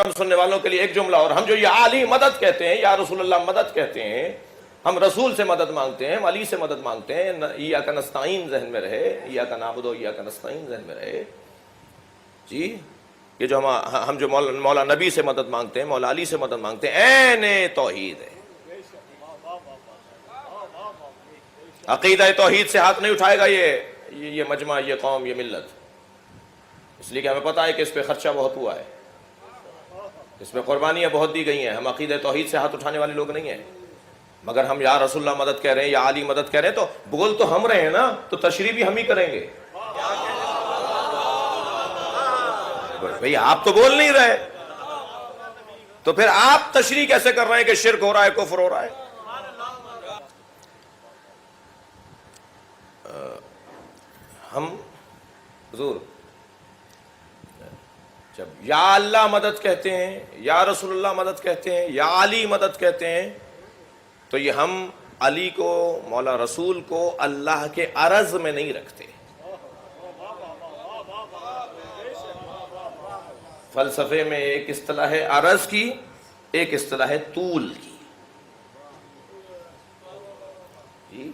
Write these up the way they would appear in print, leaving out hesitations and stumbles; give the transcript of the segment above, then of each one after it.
کم سننے والوں کے لیے ایک جملہ اور، ہم جو یہ علی مدد کہتے ہیں، یا رسول اللہ مدد کہتے ہیں، ہم رسول سے مدد مانگتے ہیں، ہم علی سے مدد مانگتے ہیں، ایاک نستعین ذہن میں رہے، ایاک نعبد و ایاک نستعین ذہن میں رہے جی۔ یہ جو ہم جو مولا نبی سے مدد مانگتے ہیں، مولا علی سے مدد مانگتے ہیں، عین توحید ہے۔ عقیدہ توحید سے ہاتھ نہیں اٹھائے گا یہ مجمع، یہ قوم، یہ ملت، اس لیے کہ ہمیں پتہ ہے کہ اس پہ خرچہ بہت ہوا ہے، اس میں قربانیاں بہت دی گئی ہیں۔ ہم عقیدہ توحید سے ہاتھ اٹھانے والے لوگ نہیں ہیں، مگر ہم یا رسول اللہ مدد کہہ رہے ہیں، یا علی مدد کہہ رہے ہیں، تو بول تو ہم رہے ہیں نا، تو تشریح بھی ہم ہی کریں گے۔ بھئی آپ تو بول نہیں رہے، تو پھر آپ تشریح کیسے کر رہے ہیں کہ شرک ہو رہا ہے، کفر ہو رہا ہے؟ ہم حضور جب یا اللہ مدد کہتے ہیں، یا رسول اللہ مدد کہتے ہیں، یا علی مدد کہتے ہیں، تو یہ ہم علی کو، مولا رسول کو اللہ کے عرض میں نہیں رکھتے۔ فلسفے میں ایک اصطلاح ہے عرض کی، ایک اصطلاح ہے طول کی جی۔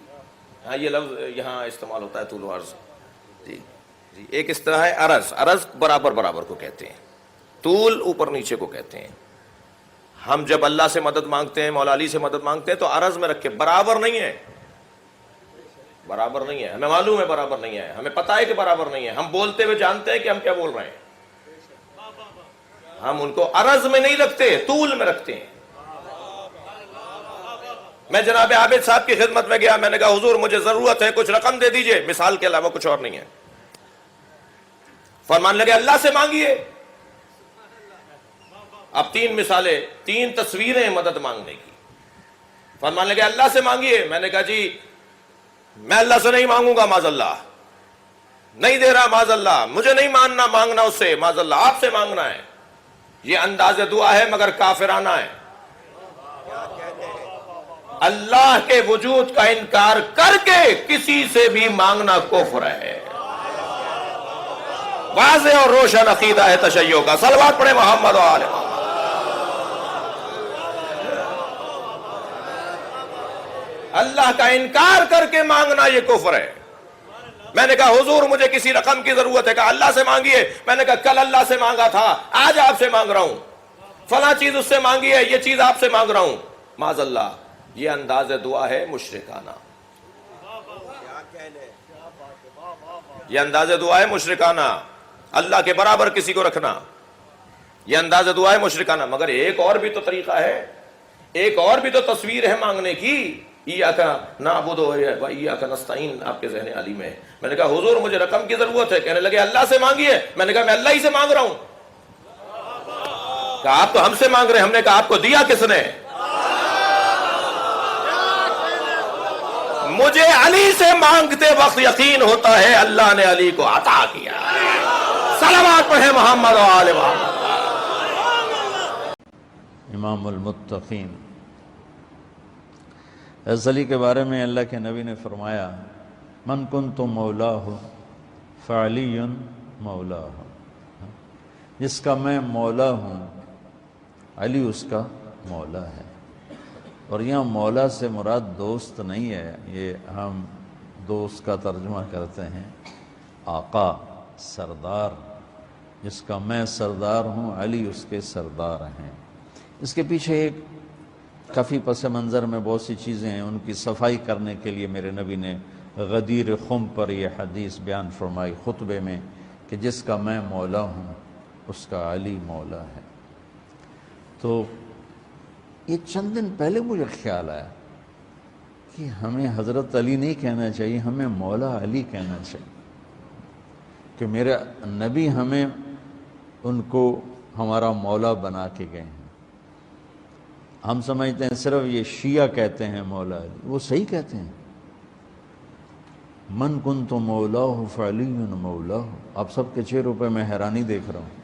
ہاں یہ لفظ یہاں استعمال ہوتا ہے، طول و عرض جی جی۔ ایک اصطلاح ہے عرض، عرض برابر برابر کو کہتے ہیں، طول اوپر نیچے کو کہتے ہیں۔ ہم جب اللہ سے مدد مانگتے ہیں، مولا علی سے مدد مانگتے ہیں، تو عرض میں رکھ کے، برابر نہیں ہے، برابر نہیں ہے، ہمیں معلوم ہے برابر نہیں ہے، ہمیں پتہ ہے کہ برابر نہیں ہے، ہم بولتے ہوئے جانتے ہیں کہ ہم کیا بول رہے ہیں، ہم ان کو عرض میں نہیں رکھتے، طول میں رکھتے ہیں۔ میں جناب عابد صاحب کی خدمت میں گیا، میں نے کہا حضور مجھے ضرورت ہے، کچھ رقم دے دیجئے، مثال کے علاوہ کچھ اور نہیں ہے۔ فرمان لگے اللہ سے مانگیے۔ اب تین مثالیں، تین تصویریں مدد مانگنے کی۔ فرمان لگے اللہ سے مانگیے، میں نے کہا جی میں اللہ سے نہیں مانگوں گا، معاذ اللہ، نہیں دے رہا، معاذ اللہ، مجھے نہیں مانگنا اس سے، معاذ اللہ، آپ سے مانگنا ہے۔ یہ انداز دعا ہے مگر کافرانہ ہے۔ اللہ کے وجود کا انکار کر کے کسی سے بھی مانگنا کفر ہے۔ واضح اور روشن عقیدہ ہے تشیع کا۔ صلوات پڑھے محمد و آل محمد۔ اللہ کا انکار کر کے مانگنا یہ کفر ہے۔ میں نے کہا حضور مجھے کسی رقم کی ضرورت ہے، کہا اللہ سے مانگیے، میں نے کہا کل اللہ سے مانگا تھا، آج آپ سے مانگ رہا ہوں، فلاں چیز اس سے مانگی ہے، یہ چیز آپ سے مانگ رہا ہوں، معاذ اللہ، یہ انداز دعا ہے مشرکانہ، یہ انداز دعا ہے مشرکانہ، اللہ کے برابر کسی کو رکھنا، یہ انداز دعا ہے مشرکانہ۔ مگر ایک اور بھی تو طریقہ ہے، ایک اور بھی تو تصویر ہے مانگنے کی۔ ایاک نعبد و ایاک نستعین آپ کے ذہن علی میں ہے۔ میں نے کہا حضور مجھے رقم کی ضرورت ہے، کہنے لگے اللہ سے مانگیے، میں نے کہا میں اللہ ہی سے مانگ رہا ہوں۔ کہا آپ تو ہم سے مانگ رہے ہیں، ہم نے کہا آپ کو دیا کس نے؟ مجھے علی سے مانگتے وقت یقین ہوتا ہے اللہ نے علی کو عطا کیا۔ صلوات پڑھے محمد و آل محمد۔ امام المتقین حضرت علی کے بارے میں اللہ کے نبی نے فرمایا من کنت مولاہ فعلی مولاہ، جس کا میں مولا ہوں علی اس کا مولا ہے۔ اور یہاں مولا سے مراد دوست نہیں ہے، یہ ہم دوست کا ترجمہ کرتے ہیں آقا، سردار، جس کا میں سردار ہوں علی اس کے سردار ہیں۔ اس کے پیچھے ایک کافی پس منظر میں بہت سی چیزیں ہیں، ان کی صفائی کرنے کے لیے میرے نبی نے غدیر خم پر یہ حدیث بیان فرمائی خطبے میں کہ جس کا میں مولا ہوں اس کا علی مولا ہے۔ تو یہ چند دن پہلے مجھے خیال آیا کہ ہمیں حضرت علی نہیں کہنا چاہیے، ہمیں مولا علی کہنا چاہیے، کہ میرے نبی ہمیں ان کو ہمارا مولا بنا کے گئے ہیں۔ ہم سمجھتے ہیں صرف یہ شیعہ کہتے ہیں مولا علی، وہ صحیح کہتے ہیں، من کنت مولاہ فعلی مولاہ۔ آپ سب کے چہروں پہ میں حیرانی دیکھ رہا ہوں،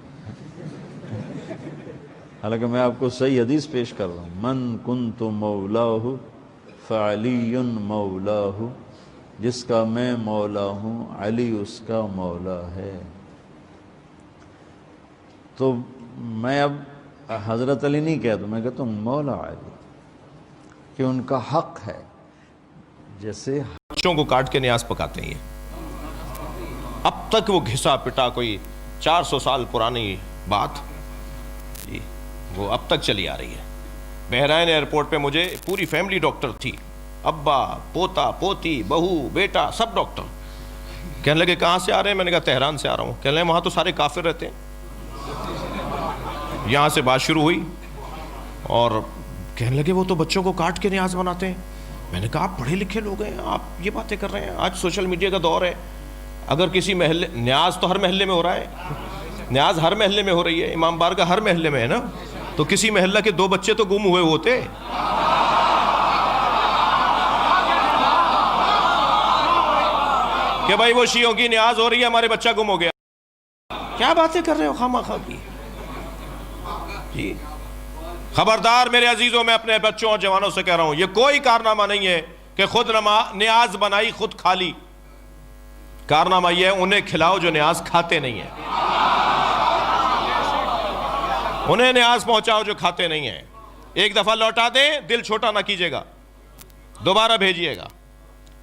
حالانکہ میں آپ کو صحیح حدیث پیش کر رہا ہوں، من کنت مولاہ فعلی مولاہ، جس کا میں مولا ہوں علی اس کا مولا ہے۔ تو میں اب حضرت علی نہیں کہتا، میں کہتا ہوں مولا علی، کہ ان کا حق ہے. جیسے بچوں کو کاٹ کے نیاز پکاتے ہیں. یہ اب تک وہ گھسا پٹا کوئی 400 سال پرانی بات جی وہ اب تک چلی آ رہی ہے. بحرائن ایئرپورٹ پہ مجھے پوری فیملی ڈاکٹر تھی، ابا، پوتا، پوتی، بہو، بیٹا، سب ڈاکٹر. کہنے لگے کہاں سے آ رہے ہیں؟ میں نے کہا تہران سے آ رہا ہوں. کہنے لگے وہاں تو سارے کافر رہتے ہیں. یہاں سے بات شروع ہوئی اور کہنے لگے وہ تو بچوں کو کاٹ کے نیاز بناتے ہیں. میں نے کہا آپ پڑھے لکھے لوگ ہیں، آپ یہ باتیں کر رہے ہیں؟ آج سوشل میڈیا کا دور ہے. اگر کسی محلے، نیاز تو ہر محلے میں ہو رہا ہے، نیاز ہر محلے میں ہو رہی ہے، امام بارگاہ ہر محلے میں ہے نا. تو کسی محلہ کے 2 بچے تو گم ہوئے ہوتے. کہ بھائی وہ شیعوں کی نیاز ہو رہی ہے، ہمارے بچہ گم ہو گیا. کیا باتیں کر رہے ہو خواہ کی جی. خبردار میرے عزیزوں، میں اپنے بچوں اور جوانوں سے کہہ رہا ہوں، یہ کوئی کارنامہ نہیں ہے کہ خود نیاز بنائی خود کھا لی. کارنامہ یہ ہے انہیں کھلاؤ جو نیاز کھاتے نہیں ہیں، انہیں نیاز پہنچاؤ جو کھاتے نہیں ہیں. ایک دفعہ لوٹا دیں، دل چھوٹا نہ کیجیے گا، دوبارہ بھیجیے گا.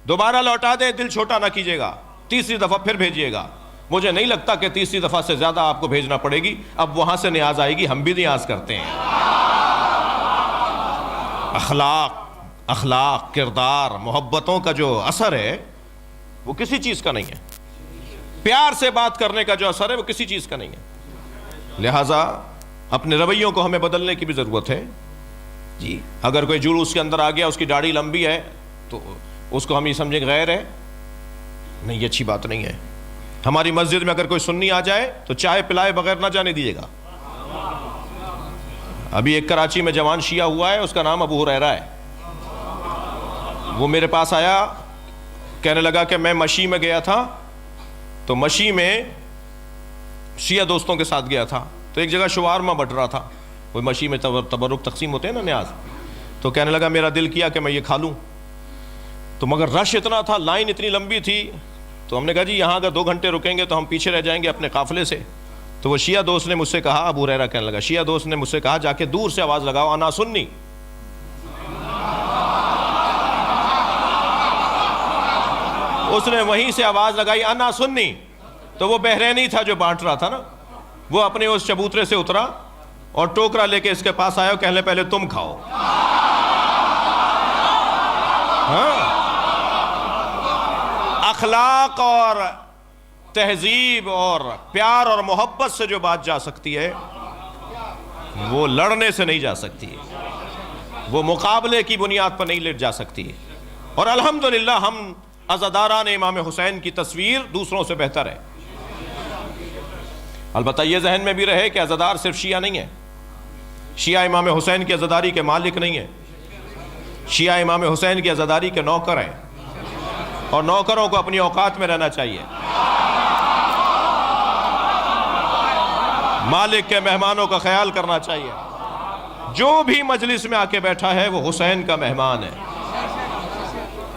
دوبارہ لوٹا دیں، دل چھوٹا نہ کیجیے گا، تیسری دفعہ پھر بھیجیے گا. مجھے نہیں لگتا کہ تیسری دفعہ سے زیادہ آپ کو بھیجنا پڑے گی. اب وہاں سے نیاز آئے گی، ہم بھی نیاز کرتے ہیں. اخلاق، کردار، محبتوں کا جو اثر ہے وہ کسی چیز کا نہیں ہے. پیار سے بات کرنے کا جو اثر ہے وہ کسی چیز کا نہیں ہے. لہٰذا اپنے رویوں کو ہمیں بدلنے کی بھی ضرورت ہے جی. اگر کوئی جلوس کے اندر آ گیا، اس کی داڑھی لمبی ہے تو اس کو ہم یہ سمجھیں غیر ہے، نہیں، یہ اچھی بات نہیں ہے. ہماری مسجد میں اگر کوئی سنی آ جائے تو چائے پلائے بغیر نہ جانے دیجیے گا. ابھی ایک کراچی میں جوان شیعہ ہوا ہے، اس کا نام ابو ہریرہ ہے. وہ میرے پاس آیا، کہنے لگا کہ میں مشی میں گیا تھا، تو مشی میں شیعہ دوستوں کے ساتھ گیا تھا، تو ایک جگہ شوارما بٹ رہا تھا. وہ مشی میں تبرک تقسیم ہوتے ہیں نا، نیاز. تو کہنے لگا میرا دل کیا کہ میں یہ کھا لوں، تو مگر رش اتنا تھا، لائن اتنی لمبی تھی. تو ہم نے کہا جی یہاں اگر 2 گھنٹے رکیں گے تو ہم پیچھے رہ جائیں گے اپنے قافلے سے. تو وہ شیعہ دوست نے مجھ سے کہا، ابو ہریرہ کہنے لگا، شیعہ دوست نے مجھ سے کہا جا کے دور سے آواز لگاؤ، انا سنی. اس نے وہیں سے آواز لگائی، انا سنی. تو وہ بحرینی تھا جو بانٹ رہا تھا نا، وہ اپنے اس چبوترے سے اترا اور ٹوکرا لے کے اس کے پاس آیا، کہنے پہلے تم کھاؤ. اخلاق اور تہذیب اور پیار اور محبت سے جو بات جا سکتی ہے وہ لڑنے سے نہیں جا سکتی، وہ مقابلے کی بنیاد پر نہیں لٹ جا سکتی. اور الحمدللہ ہم عزاداران امام حسین کی تصویر دوسروں سے بہتر ہے. البتہ یہ ذہن میں بھی رہے کہ عزادار صرف شیعہ نہیں ہے، شیعہ امام حسین کی عزاداری کے مالک نہیں ہے، شیعہ امام حسین کی عزاداری کے نوکر ہیں، اور نوکروں کو اپنی اوقات میں رہنا چاہیے. مالک کے مہمانوں کا خیال کرنا چاہیے. جو بھی مجلس میں آ کے بیٹھا ہے وہ حسین کا مہمان ہے،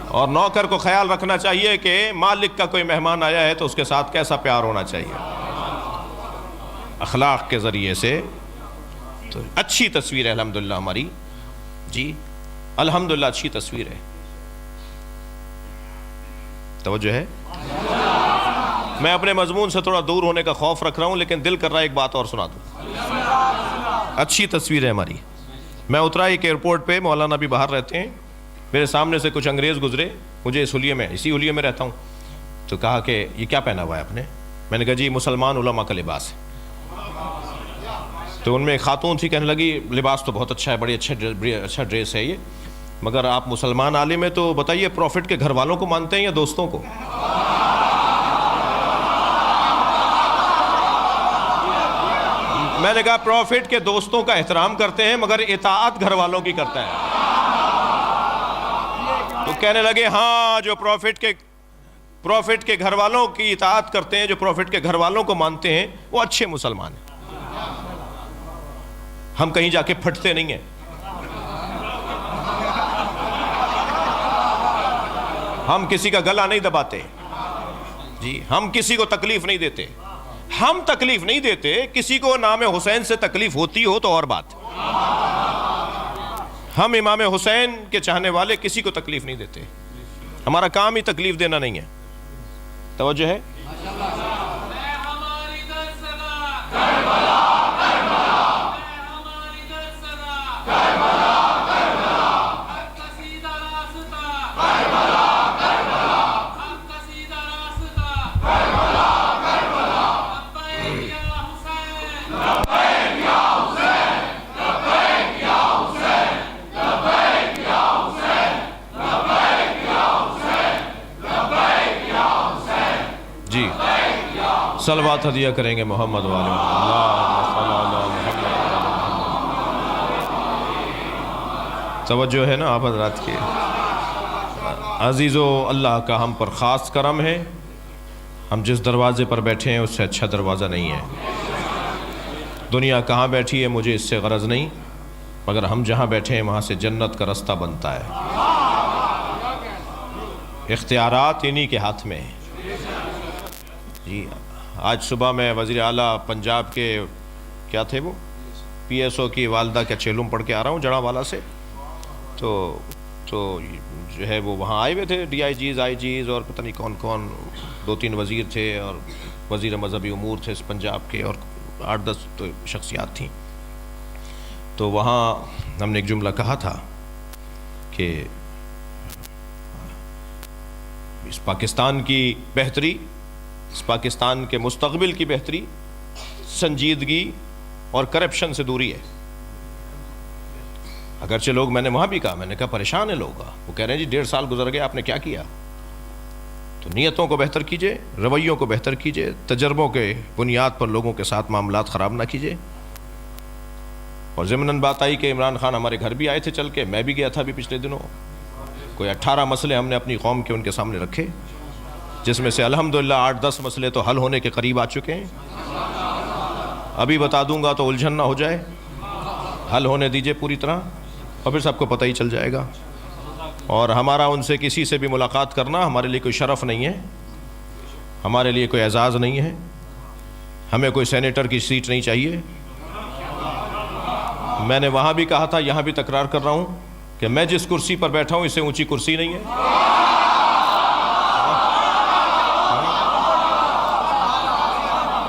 اور نوکر کو خیال رکھنا چاہیے کہ مالک کا کوئی مہمان آیا ہے تو اس کے ساتھ کیسا پیار ہونا چاہیے. اخلاق کے ذریعے سے تو اچھی تصویر ہے الحمدللہ ہماری جی، الحمدللہ اچھی تصویر ہے. توجہ ہے. میں اپنے مضمون سے تھوڑا دور ہونے کا خوف رکھ رہا ہوں، لیکن دل کر رہا ہے ایک بات اور سنا دوں. اچھی تصویر ہے ہماری. میں اترا ایک ایئرپورٹ پہ، مولانا بھی باہر رہتے ہیں، میرے سامنے سے کچھ انگریز گزرے، مجھے اس حلیے میں، اسی حلیے میں رہتا ہوں. تو کہا کہ یہ کیا پہنا ہوا ہے آپ نے؟ میں نے کہا جی مسلمان علماء کا لباس ہے. تو ان میں ایک خاتون تھی، کہنے لگی لباس تو بہت اچھا ہے، بڑی اچھا ڈریس ہے یہ، مگر آپ مسلمان عالم ہیں تو بتائیے پروفٹ کے گھر والوں کو مانتے ہیں یا دوستوں کو؟ میں نے کہا پروفٹ کے دوستوں کا احترام کرتے ہیں مگر اطاعت گھر والوں کی کرتا ہے. تو کہنے لگے ہاں، جو پروفٹ کے گھر والوں کی اطاعت کرتے ہیں، جو پروفٹ کے گھر والوں کو مانتے ہیں، وہ اچھے مسلمان ہیں. ہم کہیں جا کے پھٹتے نہیں ہیں، ہم کسی کا گلا نہیں دباتے جی، ہم کسی کو تکلیف نہیں دیتے. ہم تکلیف نہیں دیتے، کسی کو نام حسین سے تکلیف ہوتی ہو تو اور بات. ہم امام حسین کے چاہنے والے کسی کو تکلیف نہیں دیتے. ہمارا کام ہی تکلیف دینا نہیں ہے. توجہ ہے؟ جی صلوات ہدیہ کریں گے محمد والے توجہ ہے نا آپ حضرات کی. عزیزو، اللہ کا ہم پر خاص کرم ہے. ہم جس دروازے پر بیٹھے ہیں اس سے اچھا دروازہ نہیں ہے. دنیا کہاں بیٹھی ہے مجھے اس سے غرض نہیں، مگر ہم جہاں بیٹھے ہیں وہاں سے جنت کا رستہ بنتا ہے. اختیارات انہی کے ہاتھ میں ہیں. جی آج صبح میں وزیر اعلیٰ پنجاب کے کیا تھے وہ پی ایس او کی والدہ کا چیلم پڑھ کے آ رہا ہوں جڑا والا سے، تو جو ہے وہ وہاں آئے ہوئے تھے ڈی آئی جیز آئی جیز اور پتہ نہیں کون کون، 2-3 وزیر تھے اور وزیر مذہبی امور تھے اس پنجاب کے، اور 8-10 تو شخصیات تھیں. تو وہاں ہم نے ایک جملہ کہا تھا کہ اس پاکستان کی بہتری، اس پاکستان کے مستقبل کی بہتری سنجیدگی اور کرپشن سے دوری ہے. اگرچہ لوگ، میں نے وہاں بھی کہا، میں نے کہا پریشان ہے لوگ، وہ کہہ رہے ہیں جی 1.5 سال گزر گئے آپ نے کیا کیا. تو نیتوں کو بہتر کیجئے، رویوں کو بہتر کیجئے، تجربوں کے بنیاد پر لوگوں کے ساتھ معاملات خراب نہ کیجئے. اور ضمناً بات آئی کہ عمران خان ہمارے گھر بھی آئے تھے چل کے، میں بھی گیا تھا بھی پچھلے دنوں. کوئی 18 مسئلے ہم نے اپنی قوم کے ان کے سامنے رکھے، جس میں سے الحمدللہ 8-10 مسئلے تو حل ہونے کے قریب آ چکے ہیں. ابھی بتا دوں گا تو الجھن نہ ہو جائے، حل ہونے دیجئے پوری طرح، اور پھر سب کو پتہ ہی چل جائے گا. اور ہمارا ان سے کسی سے بھی ملاقات کرنا ہمارے لیے کوئی شرف نہیں ہے، ہمارے لیے کوئی اعزاز نہیں ہے. ہمیں کوئی سینیٹر کی سیٹ نہیں چاہیے. میں نے وہاں بھی کہا تھا، یہاں بھی تکرار کر رہا ہوں کہ میں جس کرسی پر بیٹھا ہوں اس سے اونچی کرسی نہیں ہے.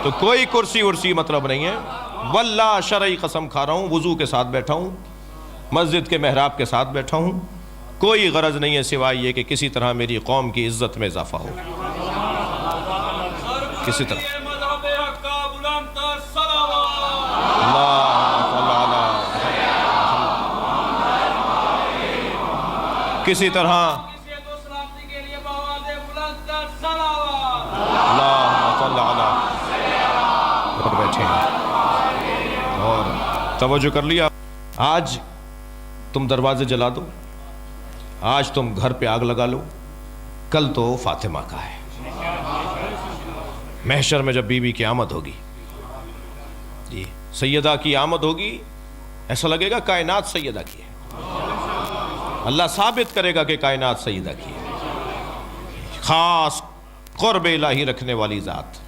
تو کوئی کرسی ورسی مطلب نہیں ہے. واللہ شرعی قسم کھا رہا ہوں، وضو کے ساتھ بیٹھا ہوں، مسجد کے محراب کے ساتھ بیٹھا ہوں. کوئی غرض نہیں ہے سوائے یہ کہ کسی طرح میری قوم کی عزت میں اضافہ ہو، کسی طرح. کسی طرح بیٹھے ہیں. اور توجہ کر لیا، آج تم دروازے جلا دو، آج تم گھر پہ آگ لگا لو، کل تو فاطمہ کا ہے. محشر میں جب بی بی کی آمد ہوگی، جی سیدہ کی آمد ہوگی، ایسا لگے گا کائنات سیدہ کی ہے. اللہ ثابت کرے گا کہ کائنات سیدہ کی ہے. خاص قرب الہی رکھنے والی ذات،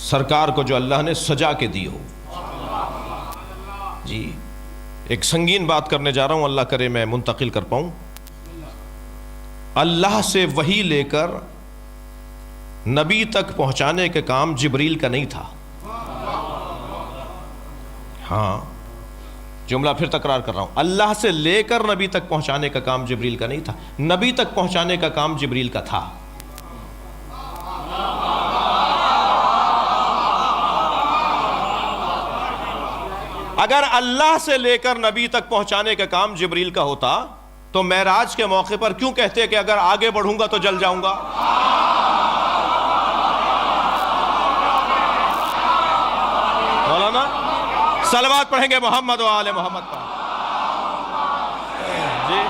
سرکار کو جو اللہ نے سجا کے دی ہو. جی ایک سنگین بات کرنے جا رہا ہوں، اللہ کرے میں منتقل کر پاؤں. اللہ سے وحی لے کر نبی تک پہنچانے کے کام جبریل کا نہیں تھا. ہاں جملہ پھر تکرار کر رہا ہوں، اللہ سے لے کر نبی تک پہنچانے کا کام جبریل کا نہیں تھا، نبی تک پہنچانے کا کام جبریل کا تھا. اگر اللہ سے لے کر نبی تک پہنچانے کا کام جبریل کا ہوتا تو معراج کے موقع پر کیوں کہتے کہ اگر آگے بڑھوں گا تو جل جاؤں گا؟ مولانا صلوات پڑھیں گے محمد و آل محمد پر. جی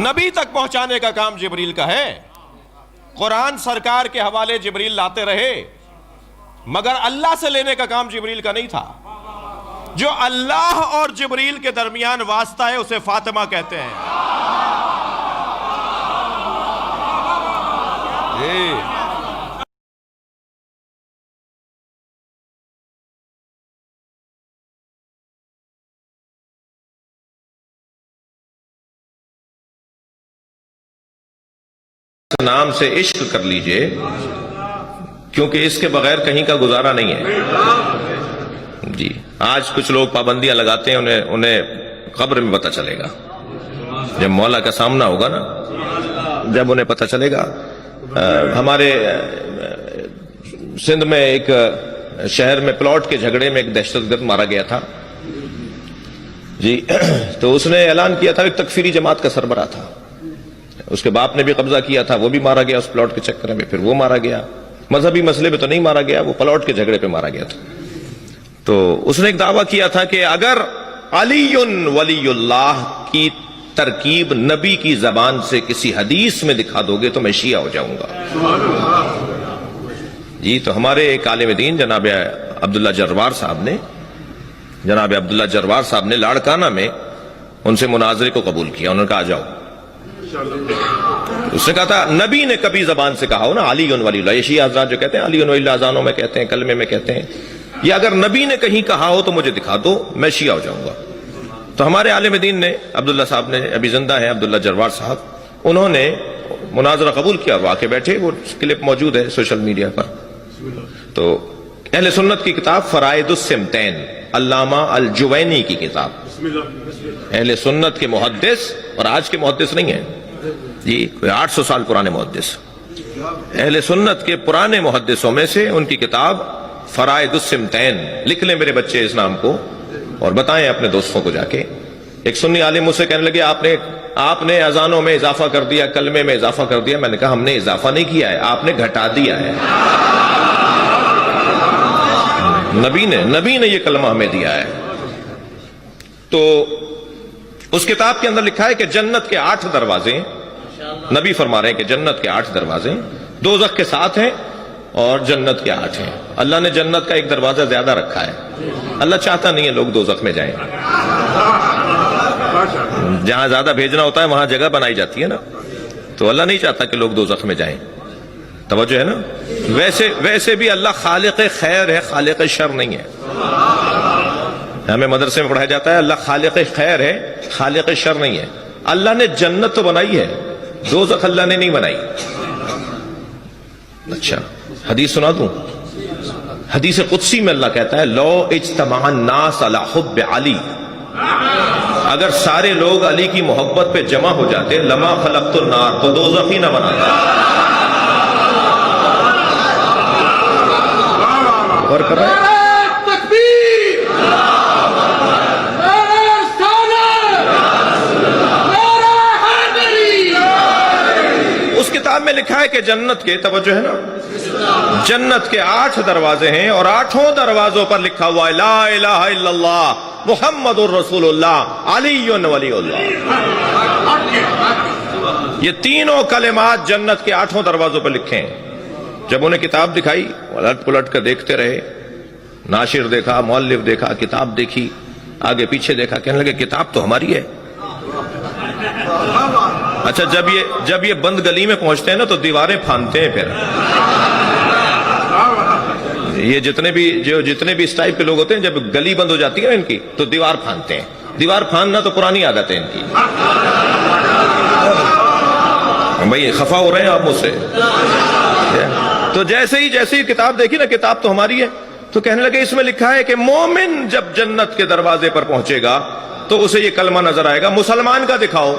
نبی تک پہنچانے کا کام جبریل کا ہے. قرآن سرکار کے حوالے جبریل لاتے رہے، مگر اللہ سے لینے کا کام جبریل کا نہیں تھا. جو اللہ اور جبریل کے درمیان واسطہ ہے اسے فاطمہ کہتے ہیں. نام سے عشق کر لیجئے، کیونکہ اس کے بغیر کہیں کا گزارا نہیں ہے۔ جی آج کچھ لوگ پابندیاں لگاتے ہیں، انہیں قبر میں پتہ چلے گا، جب مولا کا سامنا ہوگا نا، جب انہیں پتہ چلے گا۔ ہمارے سندھ میں ایک شہر میں پلاٹ کے جھگڑے میں ایک دہشت گرد مارا گیا تھا جی، تو اس نے اعلان کیا تھا، ایک تکفیری جماعت کا سربراہ تھا، اس کے باپ نے بھی قبضہ کیا تھا، وہ بھی مارا گیا اس پلاٹ کے چکر میں، پھر وہ مارا گیا، مذہبی مسئلے پہ تو نہیں مارا گیا، وہ پلاٹ کے جھگڑے پہ مارا گیا تھا۔ تو اس نے ایک دعویٰ کیا تھا کہ اگر علی ولی اللہ کی ترکیب نبی کی زبان سے کسی حدیث میں دکھا دو گے تو میں شیعہ ہو جاؤں گا۔ جی تو ہمارے ایک عالم دین جناب عبداللہ جروار صاحب نے لاڑکانہ میں ان سے مناظرے کو قبول کیا، انہوں نے کہا آ جاؤ۔ اس نے کہا تھا نبی نے کبھی زبان سے کہا ہو نا علی ولی اللہ، یہ شیعہ حضرات جو کہتے ہیں علی ولی اللہ اذانوں میں کہتے ہیں، کلمے میں کہتے ہیں، یہ اگر نبی نے کہیں کہا ہو تو مجھے دکھا دو، میں شیعہ ہو جاؤں گا۔ تو ہمارے عالم دین نے عبداللہ صاحب نے، ابھی زندہ ہیں عبداللہ جروار صاحب، انہوں نے مناظرہ قبول کیا اور آ کے بیٹھے، وہ کلپ موجود ہے سوشل میڈیا پر۔ تو اہل سنت کی کتاب فرائض السمتین، علامہ الجوینی کی کتاب، اہل سنت کے محدث، اور آج کے محدث نہیں ہیں جی، کوئی 800 سال پرانے محدث، اہل سنت کے پرانے محدثوں میں سے ان کی کتاب فرائض السمتین، لکھ لیں میرے بچے اس نام کو اور بتائیں اپنے دوستوں کو جا کے۔ ایک سنی عالم مجھ سے کہنے لگے آپ نے اذانوں میں اضافہ کر دیا، کلمے میں اضافہ کر دیا۔ میں نے کہا ہم نے اضافہ نہیں کیا ہے، آپ نے گھٹا دیا ہے۔ نبی نے یہ کلمہ ہمیں دیا ہے۔ تو اس کتاب کے اندر لکھا ہے کہ جنت کے 8 دروازے، نبی فرما رہے ہیں کہ جنت کے 8 دروازے، دوزخ کے 7 ہیں اور جنت کے 8 ہیں۔ اللہ نے جنت کا ایک دروازہ زیادہ رکھا ہے، اللہ چاہتا نہیں ہے لوگ دوزخ میں جائیں، جہاں زیادہ بھیجنا ہوتا ہے وہاں جگہ بنائی جاتی ہے نا، تو اللہ نہیں چاہتا کہ لوگ دوزخ میں جائیں، توجہ ہے نا۔ ویسے بھی اللہ خالق خیر ہے، خالق شر نہیں ہے۔ ہمیں مدرسے میں پڑھایا جاتا ہے اللہ خالق خیر ہے، خالق شر نہیں ہے۔ اللہ نے جنت تو بنائی ہے، دوزخ اللہ نے نہیں بنائی۔ اچھا حدیث سنا دوں، حدیث قدسی میں اللہ کہتا ہے لو اجتمع الناس علی حب علی، اگر سارے لوگ علی کی محبت پہ جمع ہو جاتے، لما خلقت النار، تو دوزخ ہی نہ بناتا۔ اور کر رہے ہیں اس کتاب میں لکھا ہے کہ جنت کے، توجہ ہے نا، جنت کے 8 دروازے ہیں اور 8 دروازوں پر لکھا ہوا ہے لا الہ الا اللہ محمد الرسول اللہ علی ولی اللہ۔ یہ تینوں کلمات جنت کے 8 دروازوں پر لکھے ہیں۔ جب انہیں کتاب دکھائی الٹ پلٹ کر دیکھتے رہے، ناشر دیکھا، مؤلف دیکھا، کتاب دیکھی، آگے پیچھے دیکھا، کہنے لگے کتاب تو ہماری ہے۔ اچھا جب یہ بند گلی میں پہنچتے ہیں نا تو دیواریں پھاندتے ہیں، پھر یہ جتنے بھی اس ٹائپ کے لوگ ہوتے ہیں، جب گلی بند ہو جاتی ہے نا ان کی تو دیوار پھاندتے ہیں۔ دیوار پھاندنا تو پرانی عادت ہے ان کی۔ بھائی خفا ہو رہے ہیں آپ مجھ سے؟ تو جیسے ہی کتاب دیکھی نا، کتاب تو ہماری ہے، تو کہنے لگے اس میں لکھا ہے کہ مومن جب جنت کے دروازے پر پہنچے گا تو اسے یہ کلمہ نظر آئے گا، مسلمان کا دکھاؤ۔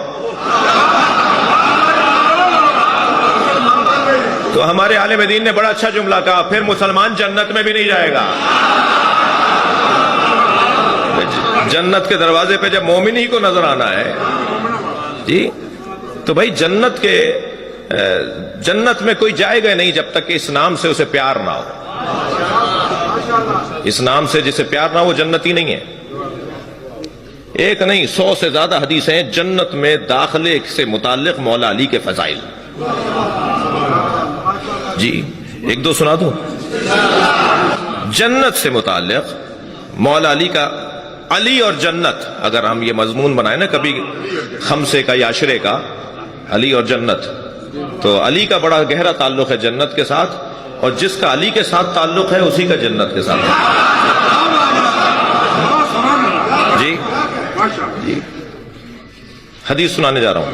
تو ہمارے عالم دین نے بڑا اچھا جملہ کہا، پھر مسلمان جنت میں بھی نہیں جائے گا۔ جنت کے دروازے پہ جب مومن ہی کو نظر آنا ہے جی، تو بھائی جنت میں کوئی جائے گا نہیں جب تک کہ اس نام سے اسے پیار نہ ہو۔ اس نام سے جسے پیار نہ ہو وہ جنتی نہیں ہے۔ ایک نہیں 100 سے زیادہ حدیثیں ہیں جنت میں داخلے سے متعلق مولا علی کے فضائل۔ جی 1-2 سنا دوں۔ جنت سے متعلق مولا علی کا، علی اور جنت، اگر ہم یہ مضمون بنائیں نا کبھی خمسے کا یا عشرے کا، علی اور جنت، تو علی کا بڑا گہرا تعلق ہے جنت کے ساتھ، اور جس کا علی کے ساتھ تعلق ہے اسی کا جنت کے ساتھ جی جی حدیث سنانے جا رہا ہوں۔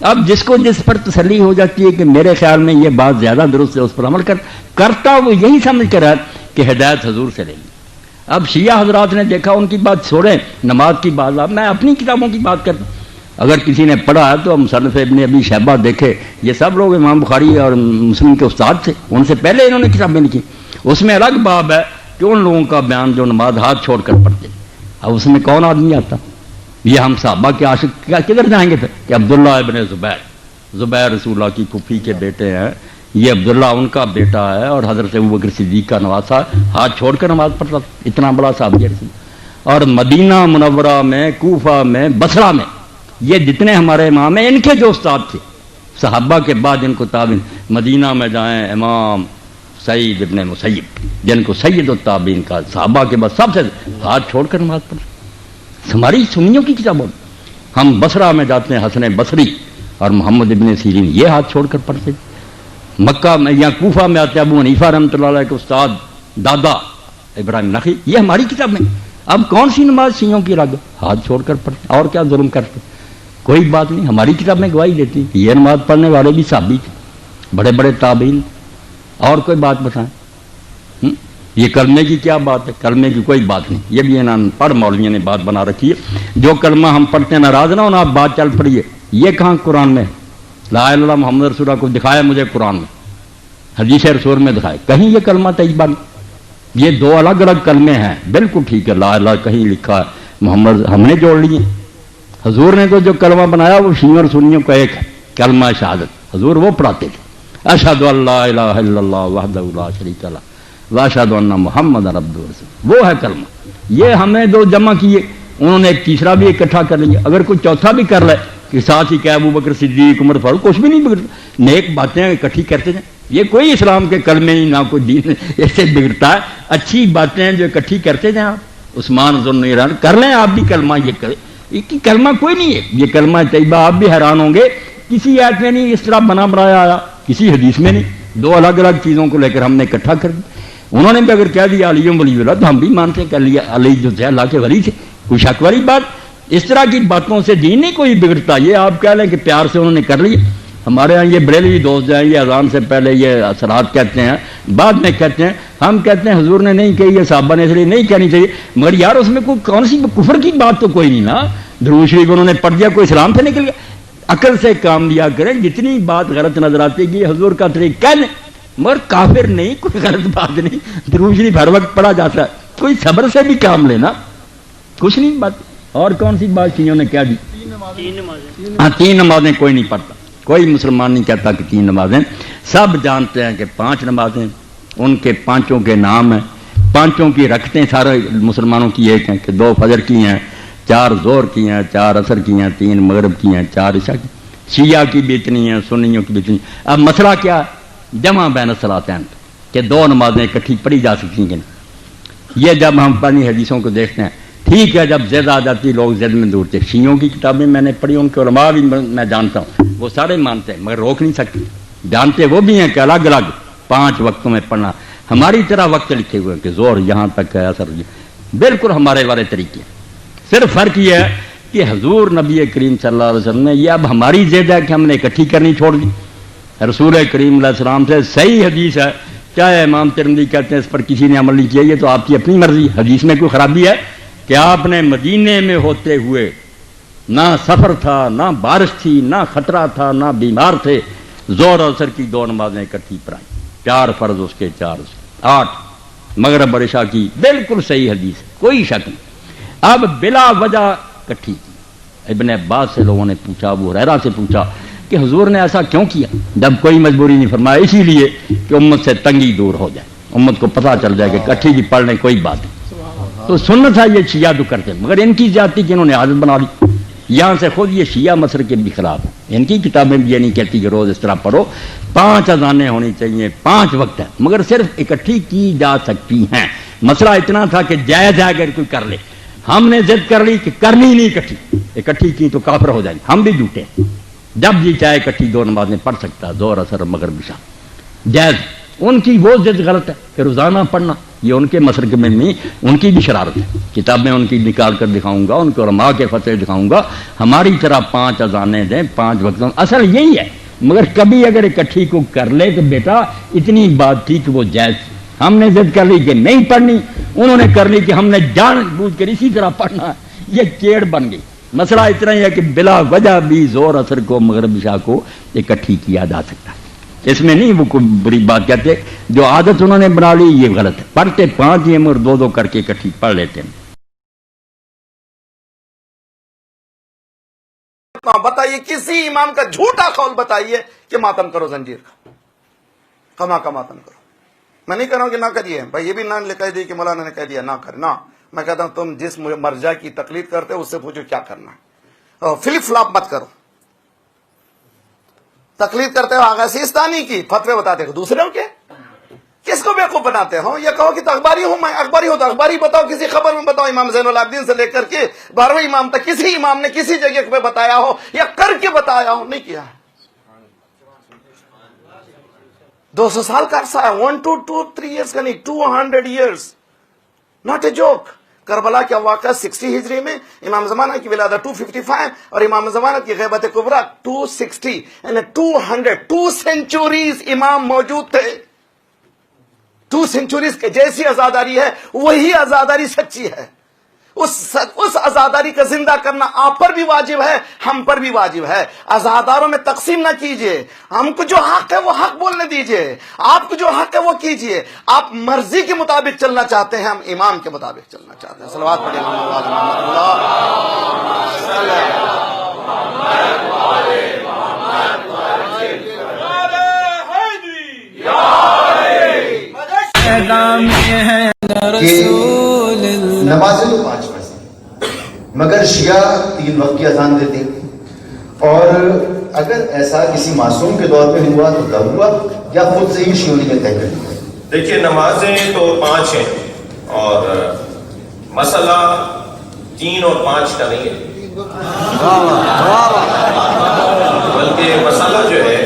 اب جس کو جس پر تسلی ہو جاتی ہے کہ میرے خیال میں یہ بات زیادہ درست ہے اس پر عمل کرتا وہ یہی سمجھ کر ہے کہ ہدایت حضور سے لے لی۔ اب شیعہ حضرات نے دیکھا ان کی بات چھوڑیں، نماز کی بات، اب میں اپنی کتابوں کی بات کرتا ہوں۔ اگر کسی نے پڑھا ہے تو مصنف ابن ابی شیبہ دیکھے، یہ سب لوگ امام بخاری اور مسلم کے استاد تھے، ان سے پہلے انہوں نے کتابیں لکھی۔ اس میں الگ باب ہے کہ ان لوگوں کا بیان جو نماز ہاتھ چھوڑ کر پڑھتے، اب اس میں کون آدمی آتا؟ یہ ہم صحابہ کے عاشق کدھر جائیں گے پھر کہ عبداللہ ابن زبیر رسول اللہ کی پھوپھی کے بیٹے ہیں، یہ عبداللہ ان کا بیٹا ہے اور حضرت ابوبکر صدیق کا نواسا، ہاتھ چھوڑ کر نماز پڑھتا، اتنا بڑا صحابی رسول۔ اور مدینہ منورہ میں، کوفہ میں، بصرہ میں یہ جتنے ہمارے امام ہیں ان کے جو استاد تھے صحابہ کے بعد ان کو تابعین، مدینہ میں جائیں امام سعید ابن مسیب جن کو سید التابعین کا، صحابہ کے بعد سب سے ہاتھ چھوڑ کر نماز پڑھتے۔ ہماری سنیوں کی کتابوں میں ہم بصرہ میں جاتے ہیں، حسن بصری اور محمد ابن سیرین یہ ہاتھ چھوڑ کر پڑھتے۔ مکہ میں یا کوفہ میں آتے ابو حنیفہ رحمۃ اللہ علیہ کے استاد دادا ابراہیم نخعی، یہ ہماری کتاب میں۔ اب کون سی نماز شیعوں کی الگ ہاتھ چھوڑ کر پڑھتے اور کیا ظلم کرتے؟ کوئی بات نہیں، ہماری کتاب میں گواہی دیتی کہ یہ نماز پڑھنے والے بھی صحابی تھے، بڑے بڑے تابعین۔ اور کوئی بات بتائیں، یہ کلمے کی کیا بات ہے؟ کلمے کی کوئی بات نہیں، یہ بھی انہوں پڑھ مولویوں نے بات بنا رکھی ہے، جو کلمہ ہم پڑھتے ہیں ناراض نہ ہونا، آپ بات چل پڑیے، یہ کہاں قرآن میں لا الہ الا اللہ محمد رسول اللہ کو دکھایا مجھے قرآن میں، حدیث رسول میں دکھائے کہیں یہ کلمہ طیبہ نہیں، یہ دو الگ الگ کلمے ہیں، بالکل ٹھیک ہے، لا الہ کہیں لکھا ہے، محمد ہم نے جوڑ لیے، حضور نے تو جو کلمہ بنایا وہ شیعوں اور سنیوں کا ایک ہے، کلمہ شہادت، حضور وہ پڑھاتے تھے، اشہد ان لا الہ الا اللہ وحدہ لا شریک لہ واشہد ان محمد عبدہ ورسولہ، وہ ہے کلمہ۔ یہ ہمیں دو جمع کیے، انہوں نے ایک تیسرا بھی اکٹھا کر لیا، اگر کوئی چوتھا بھی کر لے کہ ساتھ ہی کہ ابو بکر صدیق عمر فاروق، کچھ بھی نہیں بگڑتا، نیک باتیں اکٹھی کرتے ہیں، یہ کوئی اسلام کے کلمے نہیں، نہ کوئی دین ایسے بگڑتا ہے، اچھی باتیں جو اکٹھی کرتے تھے آپ، عثمان ذوالنورین کر لیں آپ بھی کلمہ، یہ کریں، یہ کلمہ کوئی نہیں ہے، یہ کلمہ طیبہ آپ بھی حیران ہوں گے، کسی آیت میں نہیں اس طرح بنا بنایا آیا، کسی حدیث میں نہیں، دو الگ الگ چیزوں کو لے کر ہم نے اکٹھا کر دیا۔ انہوں نے بھی اگر کہہ دیا علی ولی اللہ تو ہم بھی مانتے ہیں کہ علی جو تھے اللہ کے ولی تھے، کوئی شک والی بات، اس طرح کی باتوں سے دین نہیں کوئی بگڑتا، یہ آپ کہہ لیں کہ پیار سے انہوں نے کر لیا۔ ہمارے ہاں یہ بریلوی دوست ہیں، یہ اذان سے پہلے یہ اثرات کہتے ہیں، بعد میں کہتے ہیں، ہم کہتے ہیں حضور نے نہیں کہی، یہ صحابہ نے اس لیے نہیں کہنی چاہیے، مگر یار اس میں کوئی کون سی کفر کی بات تو کوئی نہیں نا، درود شریف انہوں نے پڑھ دیا، کوئی اسلام سے نکل گیا۔ عقل سے کام لیا کریں، جتنی بات غلط نظر آتی ہے کہ یہ حضور کا طریقہ کہہ لیں، مگر کافر نہیں، کوئی غلط بات نہیں، درود شریف ہر وقت پڑھا جاتا ہے، کوئی صبر سے بھی کام لینا، کچھ نہیں بات۔ اور کون سی بات چیزوں نے کیا دی؟ ہاں، 3 نمازیں کوئی نہیں پڑھتا، کوئی مسلمان نہیں کہتا کہ 3 نمازیں، سب جانتے ہیں کہ 5 نمازیں، ان کے 5 کے نام ہیں، 5 کی رکھتے ہیں، سارے مسلمانوں کی ایک ہیں کہ 2 فجر کی ہیں، 4 ظہر کی ہیں، 4 عصر کی ہیں، 3 مغرب کی ہیں، 4 عشاء کی، شیعہ کی بھی اتنی ہیں، سنیوں کی بھی اتنی۔ اب مسئلہ کیا ہے؟ جمع بین الصلاتین، کہ 2 نمازیں اکٹھی پڑھی جا سکتی ہیں۔ یہ جب ہم پڑھی حدیثوں کو دیکھتے ہیں، ٹھیک ہے، جب زد آ جاتی لوگ زد میں دور تھے، شیعوں کی کتابیں میں نے پڑھی، ان کے علماء بھی میں جانتا ہوں، وہ سارے مانتے ہیں مگر روک نہیں سکتے، جانتے وہ بھی ہیں کہ الگ الگ 5 وقتوں میں پڑھنا، ہماری طرح وقت لکھے ہوئے کہ زور یہاں تک ہے، اثر بالکل ہمارے والے طریقے، صرف فرق یہ ہے کہ حضور نبی کریم صلی اللہ علیہ وسلم نے، یہ اب ہماری زد ہے کہ ہم نے اکٹھی کرنی چھوڑ دی، رسول کریم علیہ السلام سے صحیح حدیث ہے، چاہے امام ترمذی کہتے ہیں اس پر کسی نے عمل نہیں کیا، یہ تو آپ کی اپنی مرضی، حدیث میں کوئی خرابی ہے کہ آپ نے مدینے میں ہوتے ہوئے نہ سفر تھا، نہ بارش تھی، نہ خطرہ تھا، نہ بیمار تھے، ظہر اور عصر کی 2 نمازیں اکٹھی پڑھائیں، 4 فرض اس کے 4 8 مغرب اور عشاء کی، بالکل صحیح حدیث، کوئی شک نہیں۔ اب بلا وجہ اکٹھی کی، ابن عباس سے لوگوں نے پوچھا، ابو ہریرہ سے پوچھا کہ حضور نے ایسا کیوں کیا؟ جب کوئی مجبوری نہیں، فرمایا اسی لیے کہ امت سے تنگی دور ہو جائے، امت کو پتہ چل جائے کہ اکٹھی کی پڑھ لیں، کوئی بات نہیں۔ تو سنت ہے، یہ شیعہ تو کرتے ہیں، مگر ان کی زیادتی کہ انہوں نے عادت بنا لی، یہاں سے خود یہ شیعہ مسلک کے بھی خلاف ہے، ان کی کتابیں بھی یہ نہیں کہتی کہ روز اس طرح پڑھو، 5 اذانیں ہونی چاہیے، 5 وقت ہیں، مگر صرف اکٹھی کی جا سکتی ہیں۔ مسئلہ اتنا تھا کہ جائز ہے اگر کوئی کر لے، ہم نے ضد کر لی کہ کرنی نہیں اکٹھی کی تو کافر ہو جائیں گے، ہم بھی جھوٹے ہیں، جب جی چاہے اکٹھی 2 نمازیں پڑھ سکتا ہے، ظہر عصر مغرب عشاء جائز، ان کی وہ ضد غلط ہے کہ روزانہ پڑھنا یہ ان کے مسلک میں نہیں، ان کی بھی شرارت ہے. کتابیں ان کی نکال کر دکھاؤں گا، ان کے علماء کے فتوے دکھاؤں گا. ہماری طرح 5 اذانیں دیں 5 وقتوں، اصل یہی ہے. مگر کبھی اگر اکٹھی کو کر لے تو بیٹا اتنی بات تھی کہ وہ جائز تھی. ہم نے ضد کر لی کہ نہیں پڑھنی، انہوں نے کر لی کہ ہم نے جان بوجھ کر اسی طرح پڑھنا. یہ کیڑ بن گئی. مسئلہ اتنا ہی ہے کہ بلا وجہ بھی زور اثر کو مغرب عشاء کو اکٹھی کیا جا سکتا ہے. اس میں نہیں وہ کوئی بری بات کہتے. جو عادت انہوں نے بنا لی یہ غلط ہے. پڑھتے 5 ہی مگر 2 کر کے اکٹھی پڑھ لیتے ہیں. بتائیے کسی امام کا جھوٹا قول بتائیے کہ ماتم کرو زنجیر کا، کما کا ماتم کرو. میں نہیں کہہ رہا ہوں کہ نہ کریے بھائی، یہ بھی نہ کہہ دی کہ مولانا نے کہہ دیا نہ کرے. نہ، میں کہتا ہوں تم جس مرجع کی تقلید کرتے ہو اس سے پوچھو کیا کرنا ہے. فلپ فلاپ مت کرو. تقلید کرتے ہو آغا سیستانی کی، فتوے بتاتے ہو دوسروں کے. کس کو بیوقوف بناتے ہو؟ یہ کہو کہ تو اخباری ہوں میں، اخباری ہو تو اخباری بتاؤ، کسی خبر میں بتاؤ. امام زین العابدین سے لے کر کے 12ویں امام تک کسی امام نے کسی جگہ پہ بتایا ہو یا کر کے بتایا ہو؟ نہیں کیا ہے. 200 سال کا عرصہ ہے. 1 to 2-3 years کا نہیں، 200 years. Not a joke. Karbala کا واقعہ 60 ہجری میں، امام زمانہ کی ولادت 255 اور امام زمانہ کی غیبت کبریٰ 260، یعنی 2 سینچوریز امام موجود تھے. 2 سینچوریز کے جیسی عزاداری ہے وہی عزاداری سچی ہے. اس عزاداری کا زندہ کرنا آپ پر بھی واجب ہے، ہم پر بھی واجب ہے. عزاداروں میں تقسیم نہ کیجئے. ہم کو جو حق ہے وہ حق بولنے دیجئے، آپ کو جو حق ہے وہ کیجئے. آپ مرضی کے مطابق چلنا چاہتے ہیں، ہم امام کے مطابق چلنا چاہتے ہیں. صلوات پڑھیں نمازیں تو 5 پڑھتے مگر شیعہ 3 وقت کی اذان دیتے ہیں. اور اگر ایسا کسی معصوم کے دور پہ ہوا تو کب ہوا یا خود سے ہی شیعوں نے طے کر دیا؟ دیکھیے نمازیں تو 5 ہیں اور مسئلہ 3 اور 5 کا نہیں ہے، بلکہ مسئلہ جو ہے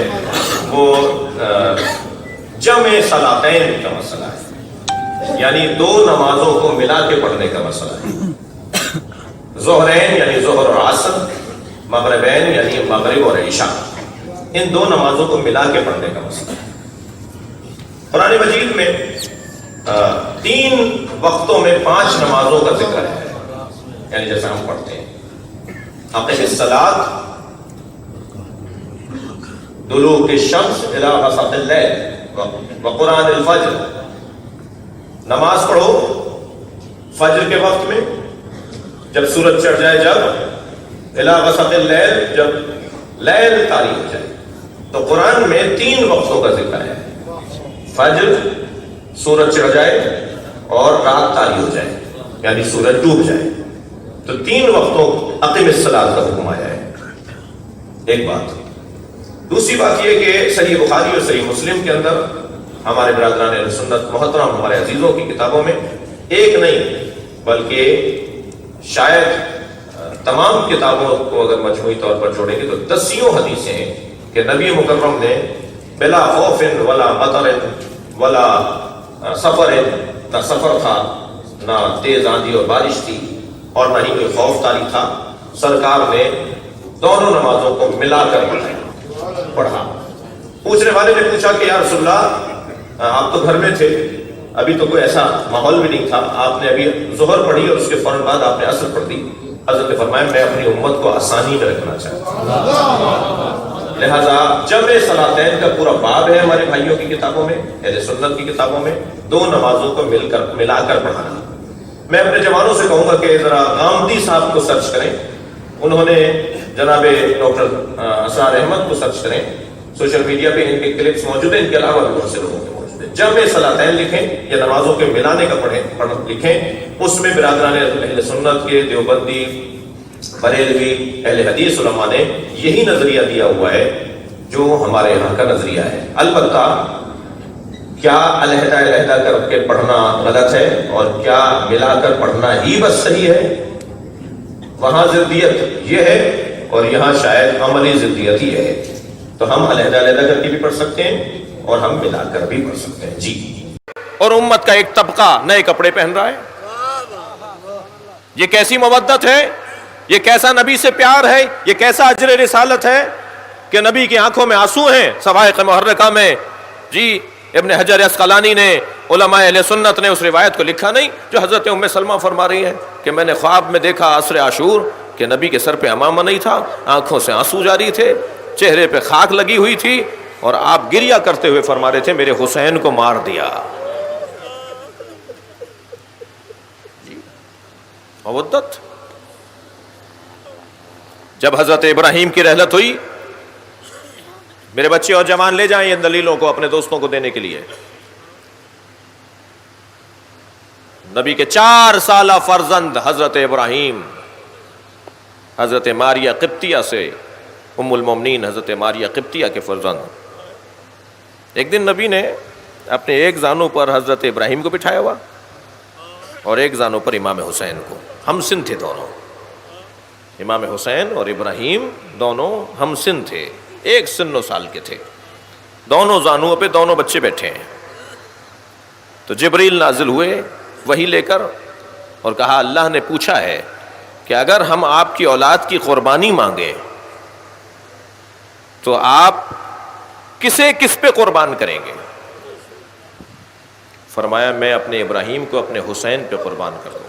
وہ جمع صلاتین کا مسئلہ ہے، یعنی 2 نمازوں کو ملا کے پڑھنے کا مسئلہ ہے. ظہرین یعنی ظہر اور عصر، مغربین یعنی مغرب اور عشاء، ان 2 نمازوں کو ملا کے پڑھنے کا مسئلہ ہے. قرآن مجید میں 3 وقتوں میں 5 نمازوں کا ذکر ہے، یعنی جیسے ہم پڑھتے ہیں اقم الصلاۃ دلوک الشمس الی غسق اللیل وقرآن الفجر. نماز پڑھو فجر کے وقت میں جب سورج چڑھ جائے، جب الی غسق اللیل جب لیل طاری ہو جائے. تو قرآن میں 3 وقتوں کا ذکر ہے، فجر، سورج چڑھ جائے اور رات طاری ہو جائے یعنی سورج ڈوب جائے. تو 3 وقتوں اقم الصلاۃ کا حکم آیا ہے. ایک بات. دوسری بات یہ کہ صحیح بخاری اور صحیح مسلم کے اندر ہمارے برادران اہل سنت محترم ہمارے عزیزوں کی کتابوں میں ایک نہیں بلکہ شاید تمام کتابوں کو اگر مجموعی طور پر جوڑیں گے تو 10 حدیثیں ہیں کہ نبی مکرم نے بلا خوف ولا مطر ولا سفر، نہ سفر تھا نہ تیز آندھی اور بارش تھی اور نہ ہی کوئی خوف طاری تھا، سرکار نے دونوں نمازوں کو ملا کر پڑھا. پوچھنے والے نے پوچھا کہ یا رسول اللہ آپ تو گھر میں تھے، ابھی تو کوئی ایسا ماحول بھی نہیں تھا، آپ نے ابھی ظہر پڑھی اور اس کے فوراً بعد آپ نے عصر پڑھ دی. حضرت نے فرمایا میں اپنی امت کو آسانی میں رکھنا چاہتا ہوں، لہذا جمع صلاتین کا پورا باب ہے ہمارے بھائیوں کی کتابوں میں، اہل سنت کی کتابوں میں 2 نمازوں کو ملا کر پڑھانا. میں اپنے جوانوں سے کہوں گا کہ ذرا غامدی صاحب کو سرچ کریں، انہوں نے جناب ڈاکٹر اسرار احمد کو سرچ کریں، سوشل میڈیا پہ ان کے کلپس موجود ہیں، ان کے علاوہ بھی بہت سے لوگوں کے موجود ہیں. جمع صلاتین لکھیں یا نمازوں کے ملانے کا لکھیں، اس میں برادران اہل سنت کے دیوبندی، بریلوی، اہل حدیث علماء نے یہی نظریہ دیا ہوا ہے جو ہمارے یہاں کا نظریہ ہے. البتہ کیا علیحدہ علیحدہ کر کے پڑھنا غلط ہے اور کیا ملا کر پڑھنا ہی بس صحیح ہے؟ وہاں ضدیت یہ ہے اور یہاں شاید عملی ضدیت یہ ہے. تو ہم علیحدہ علیحدہ کر کے بھی پڑھ سکتے ہیں اور ہم ملا کر بھی پڑھ سکتے ہیں. جی اور امت کا ایک طبقہ نئے کپڑے پہن رہا ہے. یہ کیسی مودت ہے, یہ کیسا نبی سے پیار ہے, یہ کیسا اجر رسالت ہے کہ نبی کی آنکھوں میں آنسو ہیں صواعق محرکہ میں. جی ابن حجر اسقلانی نے, علماء اہل سنت نے اس روایت کو لکھا نہیں جو حضرت ام سلمہ فرما رہی ہیں کہ میں نے خواب میں دیکھا عصر عاشور کہ نبی کے سر پہ عمامہ نہیں تھا, آنکھوں سے آنسو جاری تھے, چہرے پہ خاک لگی ہوئی تھی, اور آپ گریہ کرتے ہوئے فرما رہے تھے میرے حسین کو مار دیا. مودت. جب حضرت ابراہیم کی رحلت ہوئی, میرے بچے اور جوان لے جائیں ان دلیلوں کو اپنے دوستوں کو دینے کے لیے. نبی کے 4 سالہ فرزند حضرت ابراہیم حضرت ماریہ قبطیہ سے, ام المومنین حضرت ماریہ قبطیہ کے فرزند. ایک دن نبی نے اپنے ایک زانو پر حضرت ابراہیم کو بٹھایا ہوا اور ایک زانو پر امام حسین کو. ہم سن تھے دونوں, امام حسین اور ابراہیم دونوں ہم سن تھے, ایک سن و سال کے تھے, دونوں زانوں پہ دونوں بچے بیٹھے ہیں. تو جبریل نازل ہوئے وحی لے کر اور کہا اللہ نے پوچھا ہے کہ اگر ہم آپ کی اولاد کی قربانی مانگے تو آپ کسے کس پہ قربان کریں گے؟ فرمایا میں اپنے ابراہیم کو اپنے حسین پہ قربان کر دوں گا.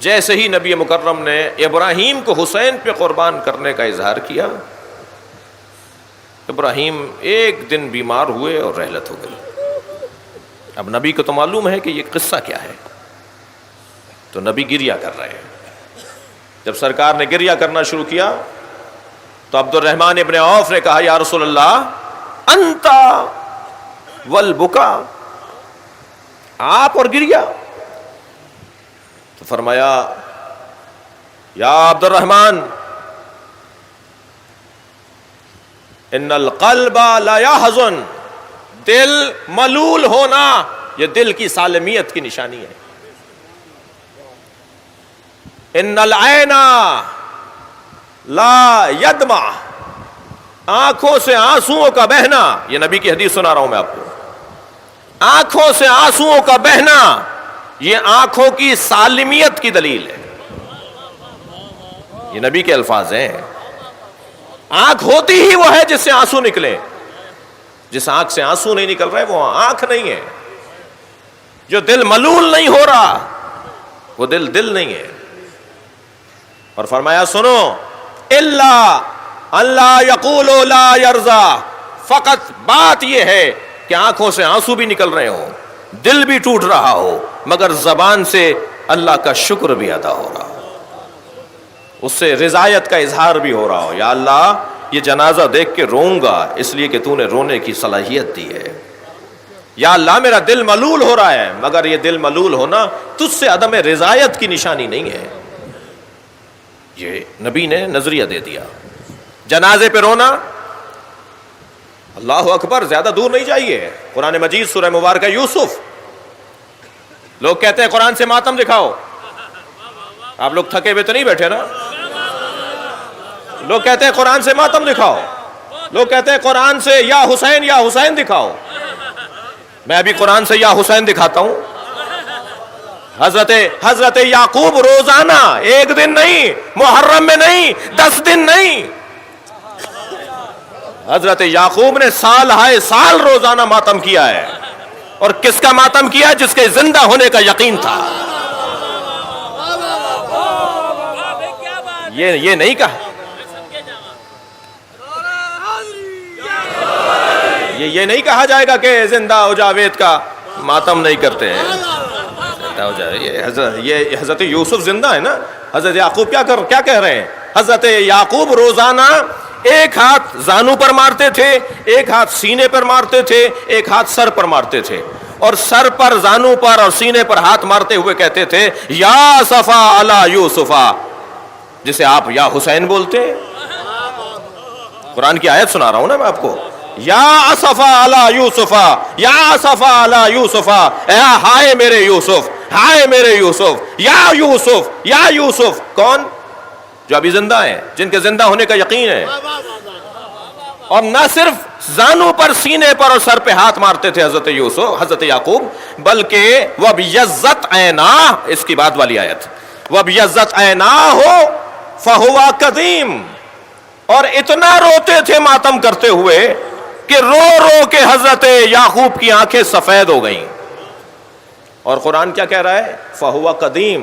جیسے ہی نبی مکرم نے ابراہیم کو حسین پہ قربان کرنے کا اظہار کیا, ابراہیم ایک دن بیمار ہوئے اور رحلت ہو گئی. اب نبی کو تو معلوم ہے کہ یہ قصہ کیا ہے, تو نبی گریہ کر رہے ہیں. جب سرکار نے گریہ کرنا شروع کیا تو عبد الرحمن ابن عوف نے کہا یا رسول اللہ انتا والبکا, آپ اور گریہ. تو فرمایا یا عبد الرحمن ان القلب لا يحزن, دل ملول ہونا یہ دل کی سالمیت کی نشانی ہے. ان العین لا يدمع, آنکھوں سے آنسوؤں کا بہنا, یہ نبی کی حدیث سنا رہا ہوں میں آپ کو, آنکھوں سے آنسوؤں کا بہنا یہ آنکھوں کی سالمیت کی دلیل ہے. یہ نبی کے الفاظ ہیں. آنکھ ہوتی ہی وہ ہے جس سے آنسو نکلے, جس آنکھ سے آنسو نہیں نکل رہے وہ آنکھ نہیں ہے. جو دل ملول نہیں ہو رہا وہ دل نہیں ہے. اور فرمایا سنو اللہ یقول لا یرضا, فقط بات یہ ہے کہ آنکھوں سے آنسو بھی نکل رہے ہوں, دل بھی ٹوٹ رہا ہو, مگر زبان سے اللہ کا شکر بھی ادا ہو رہا ہو, اس سے رضایت کا اظہار بھی ہو رہا ہو. یا اللہ یہ جنازہ دیکھ کے روؤں گا اس لیے کہ تو نے رونے کی صلاحیت دی ہے. یا اللہ میرا دل ملول ہو رہا ہے, مگر یہ دل ملول ہونا تجھ سے عدم رضایت کی نشانی نہیں ہے. یہ نبی نے نظریہ دے دیا. جنازے پہ رونا, اللہ اکبر, زیادہ دور نہیں جائیے. قرآن مجید سورہ مبارکہ یوسف, لوگ کہتے ہیں قرآن سے ماتم دکھاؤ. آپ لوگ تھکے ہوئے تو نہیں بیٹھے نا؟ لوگ کہتے ہیں قرآن سے ماتم دکھاؤ, لوگ کہتے ہیں قرآن سے یا حسین دکھاؤ. میں ابھی قرآن سے یا حسین دکھاتا ہوں. حضرت یعقوب روزانہ, ایک دن نہیں, محرم میں نہیں, 10 دن نہیں, حضرت یعقوب نے سال ہائے سال روزانہ ماتم کیا ہے. اور کس کا ماتم کیا؟ جس کے زندہ ہونے کا یقین تھا. یہ نہیں کہا, یہ نہیں کہا جائے گا کہ زندہ ہو جاوید کا ماتم نہیں کرتے ہیں. یہ حضرت یوسف زندہ ہے نا. حضرت یعقوب کیا کہہ رہے ہیں؟ حضرت یعقوب روزانہ ایک ہاتھ زانو پر مارتے تھے, ایک ہاتھ سینے پر مارتے تھے, ایک ہاتھ سر پر مارتے تھے, اور سر پر, زانو پر اور سینے پر ہاتھ مارتے ہوئے کہتے تھے یا صفا علی یوسفا, جسے آپ یا حسین بولتے ہیں. قرآن کی آیت سنا رہا ہوں نا میں آپ کو. یا اسفا علی یوسفا, یا اسفا علی یوسفا, ہائے میرے یوسف, ہائے میرے یوسف, یا یوسف, یا یوسف. کون؟ جو ابھی زندہ ہیں, جن کے زندہ ہونے کا یقین ہے. اور نہ صرف زانوں پر، سینے پر اور سر پہ ہاتھ مارتے تھے حضرت یوسف، حضرت یعقوب، بلکہ وَبْيَضَّتْ عَيْنَاهُ، اس کی بعد والی آیت، وَبْيَضَّتْ عَيْنَاهُ فَهُوَ قَدِيمٌ، اور اتنا روتے تھے ماتم کرتے ہوئے کہ رو رو کے حضرت یعقوب کی آنکھیں سفید ہو گئیں. اور قرآن کیا کہہ رہا ہے؟ فَهُوَ قَدِيمٌ.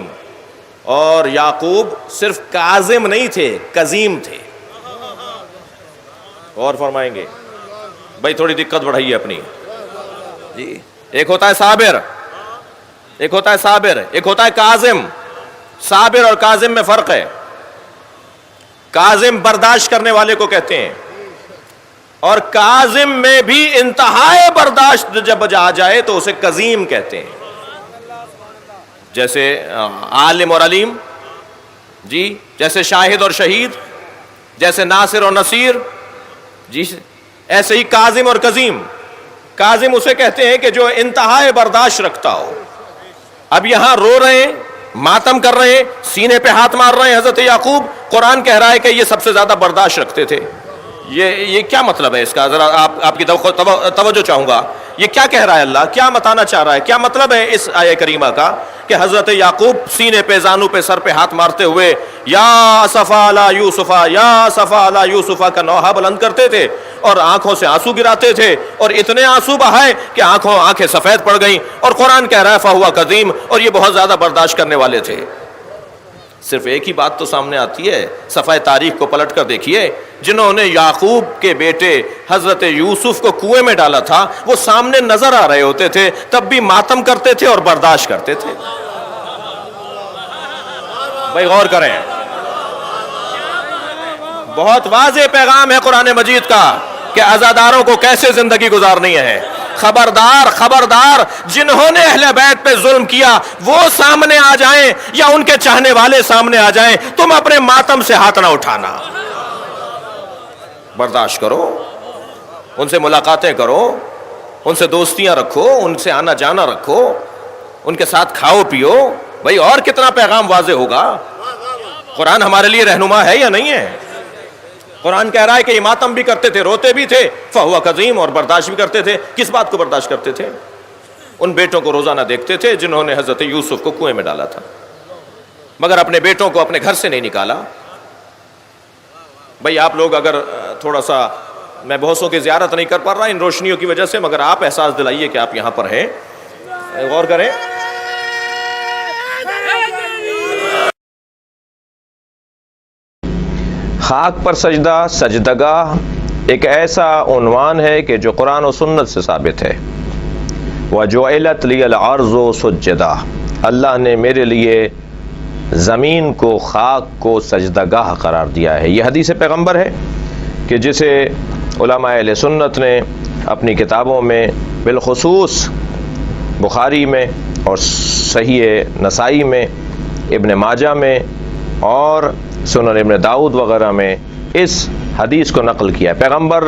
اور یعقوب صرف کاظم نہیں تھے، قزیم تھے. اور فرمائیں گے بھائی تھوڑی دقت بڑھائی ہے اپنی جی. ایک ہوتا ہے صابر، ایک ہوتا ہے صابر، ایک ہوتا ہے کاظم. صابر اور کاظم میں فرق ہے. کاظم برداشت کرنے والے کو کہتے ہیں، اور کاظم میں بھی انتہائی برداشت جب آ جائے تو اسے قزیم کہتے ہیں. جیسے عالم اور علیم جی، جیسے شاہد اور شہید، جیسے ناصر اور نصیر جی، ایسے ہی کاظم اور قزیم. کاظم اسے کہتے ہیں کہ جو انتہائی برداشت رکھتا ہو. اب یہاں رو رہے ہیں، ماتم کر رہے ہیں، سینے پہ ہاتھ مار رہے ہیں حضرت یعقوب. قرآن کہہ رہا ہے کہ یہ سب سے زیادہ برداشت رکھتے تھے. یہ کیا مطلب ہے اس کا؟ ذرا آپ کی توجہ چاہوں گا. یہ کیا کہہ رہا ہے اللہ؟ کیا بتانا چاہ رہا ہے؟ کیا مطلب ہے اس آیہ کریمہ کا کہ حضرت یعقوب سینے پہ، زانوں پہ، سر پہ ہاتھ مارتے ہوئے یا اسفا علی یوسف، یا اسفا علی یوسف کا نوحہ بلند کرتے تھے اور آنکھوں سے آنسو گراتے تھے، اور اتنے آنسو بہائے کہ آنکھیں سفید پڑ گئیں. اور قرآن کہہ رہا ہے فہو قدیم، اور یہ بہت زیادہ برداشت کرنے والے تھے. صرف ایک ہی بات تو سامنے آتی ہے، صفحہ تاریخ کو پلٹ کر دیکھیے. جنہوں نے یعقوب کے بیٹے حضرت یوسف کو کنویں میں ڈالا تھا وہ سامنے نظر آ رہے ہوتے تھے، تب بھی ماتم کرتے تھے اور برداشت کرتے تھے. بھائی غور کریں، بہت واضح پیغام ہے قرآن مجید کا کہ عزاداروں کو کیسے زندگی گزارنی ہے. خبردار خبردار، جنہوں نے اہل بیت پہ ظلم کیا وہ سامنے آ جائیں یا ان کے چاہنے والے سامنے آ جائیں، تم اپنے ماتم سے ہاتھ نہ اٹھانا. برداشت کرو، ان سے ملاقاتیں کرو، ان سے دوستیاں رکھو، ان سے آنا جانا رکھو، ان کے ساتھ کھاؤ پیو. بھائی اور کتنا پیغام واضح ہوگا؟ قرآن ہمارے لیے رہنما ہے یا نہیں ہے؟ قرآن کہہ رہا ہے کہ یہ ماتم بھی کرتے تھے، روتے بھی تھے، فہو قدیم، اور برداشت بھی کرتے تھے. کس بات کو برداشت کرتے تھے؟ ان بیٹوں کو روزانہ دیکھتے تھے جنہوں نے حضرت یوسف کو کنویں میں ڈالا تھا، مگر اپنے بیٹوں کو اپنے گھر سے نہیں نکالا. بھائی آپ لوگ اگر تھوڑا سا، میں بہتوں کی زیارت نہیں کر پا رہا ان روشنیوں کی وجہ سے، مگر آپ احساس دلائیے کہ آپ یہاں پر ہیں. غور کریں، خاک پر سجدہ، سجدگاہ ایک ایسا عنوان ہے کہ جو قرآن و سنت سے ثابت ہے. وَجُعِلَتْ لِيَ الْأَرْضُ سُجَّدًا، اللہ نے میرے لیے زمین کو، خاک کو سجدگاہ قرار دیا ہے. یہ حدیث پیغمبر ہے کہ جسے علماء اہل سنت نے اپنی کتابوں میں، بالخصوص بخاری میں اور صحیح نسائی میں، ابن ماجہ میں اور سنن ابن داؤد وغیرہ میں اس حدیث کو نقل کیا. پیغمبر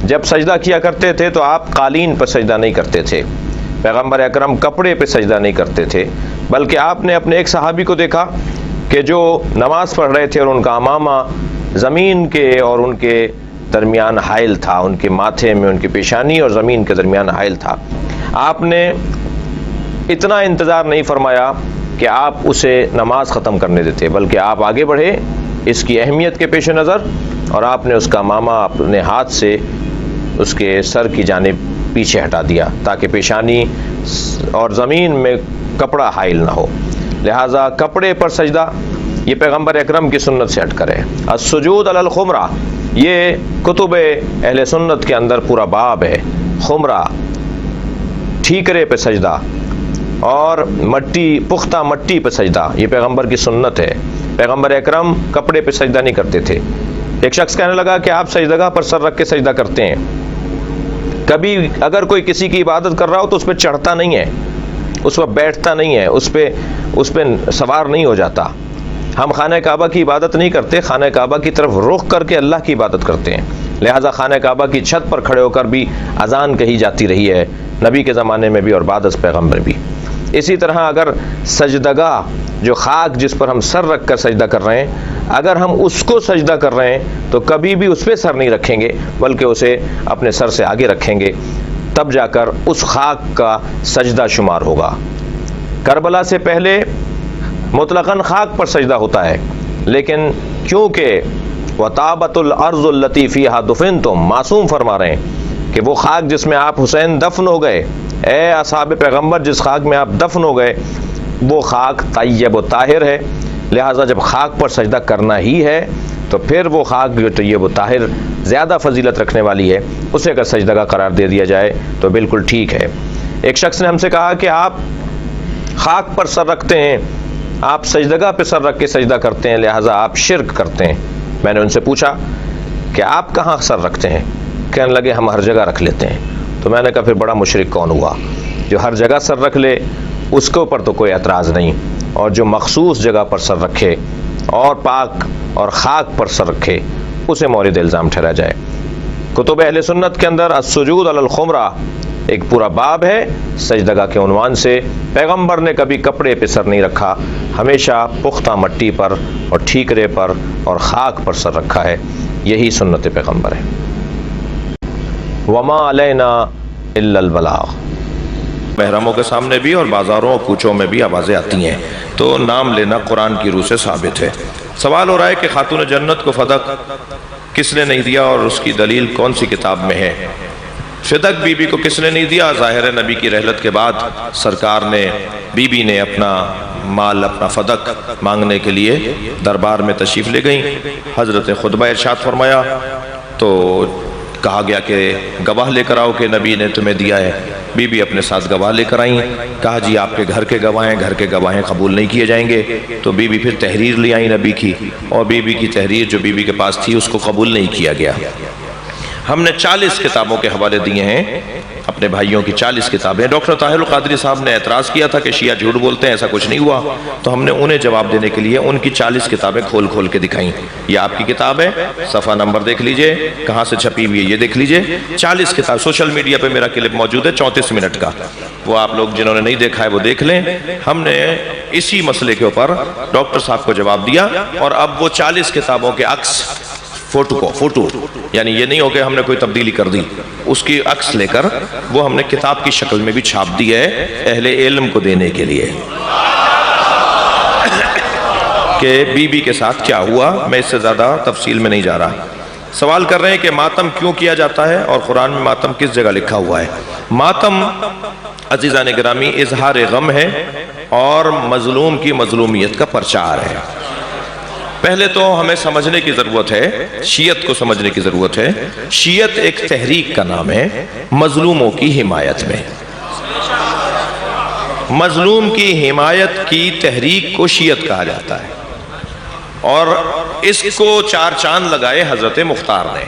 جب سجدہ کیا کرتے تھے تو آپ قالین پر سجدہ نہیں کرتے تھے، پیغمبر اکرم کپڑے پہ سجدہ نہیں کرتے تھے، بلکہ آپ نے اپنے ایک صحابی کو دیکھا کہ جو نماز پڑھ رہے تھے اور ان کا امامہ زمین کے اور ان کے درمیان حائل تھا، ان کے ماتھے میں، ان کی پیشانی اور زمین کے درمیان حائل تھا. آپ نے اتنا انتظار نہیں فرمایا کہ آپ اسے نماز ختم کرنے دیتے، بلکہ آپ آگے بڑھے اس کی اہمیت کے پیش نظر، اور آپ نے اس کا امامہ اپنے ہاتھ سے اس کے سر کی جانب پیچھے ہٹا دیا تاکہ پیشانی اور زمین میں کپڑا حائل نہ ہو. لہٰذا کپڑے پر سجدہ یہ پیغمبر اکرم کی سنت سے ہٹ کر ہے. السجود علی الخمرہ، یہ کتب اہل سنت کے اندر پورا باب ہے. خمرہ، ٹھیکرے پہ سجدہ، اور مٹی، پختہ مٹی پہ سجدہ، یہ پیغمبر کی سنت ہے. پیغمبر اکرم کپڑے پہ سجدہ نہیں کرتے تھے. ایک شخص کہنے لگا کہ آپ سجدگاہ پر سر رکھ کے سجدہ کرتے ہیں، کبھی اگر کوئی کسی کی عبادت کر رہا ہو تو اس پہ چڑھتا نہیں ہے، اس پر بیٹھتا نہیں ہے، اس پہ سوار نہیں ہو جاتا. ہم خانہ کعبہ کی عبادت نہیں کرتے، خانہ کعبہ کی طرف رخ کر کے اللہ کی عبادت کرتے ہیں. لہٰذا خانہ کعبہ کی چھت پر کھڑے ہو کر بھی اذان کہی جاتی رہی ہے، نبی کے زمانے میں بھی اور بعد از پیغمبر بھی. اسی طرح اگر سجدگاہ جو خاک جس پر ہم سر رکھ کر سجدہ کر رہے ہیں اگر ہم اس کو سجدہ کر رہے ہیں تو کبھی بھی اس پہ سر نہیں رکھیں گے، بلکہ اسے اپنے سر سے آگے رکھیں گے، تب جا کر اس خاک کا سجدہ شمار ہوگا۔ کربلا سے پہلے مطلقاً خاک پر سجدہ ہوتا ہے، لیکن کیونکہ وَطَابَتُ الْأَرْضُ الَّتِي فِيهَا دُفِنْتُمْ، معصوم فرما رہے ہیں کہ وہ خاک جس میں آپ حسین دفن ہو گئے، اے اصحاب پیغمبر جس خاک میں آپ دفن ہو گئے، وہ خاک طیب و طاہر ہے، لہٰذا جب خاک پر سجدہ کرنا ہی ہے تو پھر وہ خاک جو طیب و طاہر زیادہ فضیلت رکھنے والی ہے، اسے اگر سجدہ کا قرار دے دیا جائے تو بالکل ٹھیک ہے۔ ایک شخص نے ہم سے کہا کہ آپ خاک پر سر رکھتے ہیں، آپ سجدگاہ پہ سر رکھ کے سجدہ کرتے ہیں، لہٰذا آپ شرک کرتے ہیں۔ میں نے ان سے پوچھا کہ آپ کہاں سر رکھتے ہیں؟ کہنے لگے ہم ہر جگہ رکھ لیتے ہیں۔ تو میں نے کہا پھر بڑا مشرک کون ہوا جو ہر جگہ سر رکھ لے، اس کے اوپر تو کوئی اعتراض نہیں، اور جو مخصوص جگہ پر سر رکھے اور پاک اور خاک پر سر رکھے اسے مورد الزام ٹھہرا جائے۔ کتب اہل سنت کے اندر السجود علی الخمرہ ایک پورا باب ہے سجدگاہ کے عنوان سے۔ پیغمبر نے کبھی کپڑے پہ سر نہیں رکھا، ہمیشہ پختہ مٹی پر اور ٹھیکرے پر اور خاک پر سر رکھا ہے، یہی سنت پیغمبر ہے۔ وما علینا الا البلاغ۔ محرموں کے سامنے بھی اور بازاروں اور کوچوں میں بھی آوازیں آتی ہیں تو نام لینا قرآن کی روح سے ثابت ہے۔ سوال ہو رہا ہے کہ خاتون جنت کو فدق کس نے نہیں دیا اور اس کی دلیل کون سی کتاب میں ہے؟ فدق بی بی کو کس نے نہیں دیا؟ ظاہر ہے نبی کی رحلت کے بعد سرکار نے، بی بی نے اپنا مال، اپنا فدق مانگنے کے لیے دربار میں تشریف لے گئیں۔ حضرت خطبہ ارشاد فرمایا تو کہا گیا کہ گواہ لے کر آؤ کہ نبی نے تمہیں دیا ہے۔ بی بی اپنے ساتھ گواہ لے کر آئیں، کہا جی آپ کے گھر کے گواہ ہیں، گھر کے گواہیں قبول نہیں کیے جائیں گے۔ تو بی بی پھر تحریر لے آئیں نبی کی، اور بی بی کی تحریر جو بی بی کے پاس تھی اس کو قبول نہیں کیا گیا۔ ہم نے 40 کتابوں کے حوالے دیے ہیں، اپنے بھائیوں کی 40 کتابیں۔ ڈاکٹر طاہر القادری صاحب نے اعتراض کیا تھا کہ شیعہ جھوٹ بولتے ہیں، ایسا کچھ نہیں ہوا، تو ہم نے انہیں جواب دینے کے لیے ان کی 40 کتابیں کھول کھول کے دکھائیں۔ یہ آپ کی کتاب ہے، صفحہ نمبر دیکھ لیجئے، کہاں سے چھپی ہوئی ہے یہ دیکھ لیجئے۔ 40 کتاب سوشل میڈیا پہ میرا کلپ موجود ہے 34 منٹ کا، وہ آپ لوگ جنہوں نے نہیں دیکھا ہے وہ دیکھ لیں۔ ہم نے اسی مسئلے کے اوپر ڈاکٹر صاحب کو جواب دیا، اور اب وہ 40 کتابوں کے عکس فوٹو یعنی یہ نہیں ہو کہ ہم نے کوئی تبدیلی کر دی، اس کی عکس لے کر وہ ہم نے کتاب کی شکل میں بھی چھاپ دی ہے اہل علم کو دینے کے لیے کہ بی بی کے ساتھ کیا ہوا۔ میں اس سے زیادہ تفصیل میں نہیں جا رہا۔ سوال کر رہے ہیں کہ ماتم کیوں کیا جاتا ہے اور قرآن میں ماتم کس جگہ لکھا ہوا ہے؟ ماتم عزیزان گرامی اظہار غم ہے اور مظلوم کی مظلومیت کا پرچار ہے۔ پہلے تو ہمیں سمجھنے کی ضرورت ہے، شیعت کو سمجھنے کی ضرورت ہے۔ شیعت ایک تحریک کا نام ہے مظلوموں کی حمایت میں۔ مظلوم کی حمایت کی تحریک کو شیعت کہا جاتا ہے، اور اس کو 4 چاند لگائے حضرت مختار نے۔